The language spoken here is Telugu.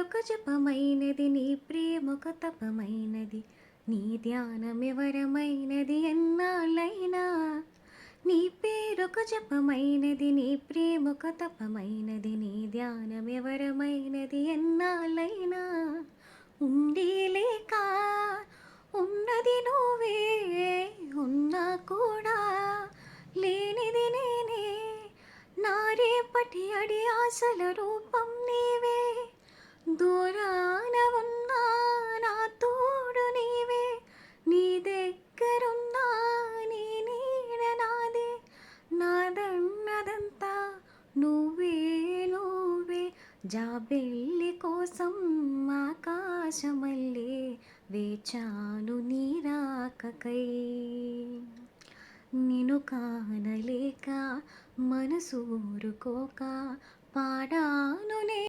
పేరొక జపమైనది, నీ ప్రేమొక తపమైనది, నీ ధ్యానమెవరమైనది ఎన్నాళ్ళైనా. నీ పేరొక జపమైనది, నీ ప్రేమొక తపమైనది, నీ ధ్యానమెవరమైనది ఎన్నాళ్ళైనా. ఉండి లేక ఉన్నది నువ్వే, ఉన్నా కూడా లేనిది నేనే. నా రేపటి అడి ఆశల రూపం నీవే, దూరాన ఉన్నా నా తోడు నీవే. నీ దగ్గరున్నా నీ నీడ నాదే, నాదన్నదంతా నువ్వే నువ్వే. జాబిల్లి కోసం ఆకాశమల్లే వేచాను నీ రాకకై. నిన్ను కానలేక మనసు ఊరుకోక పాడాను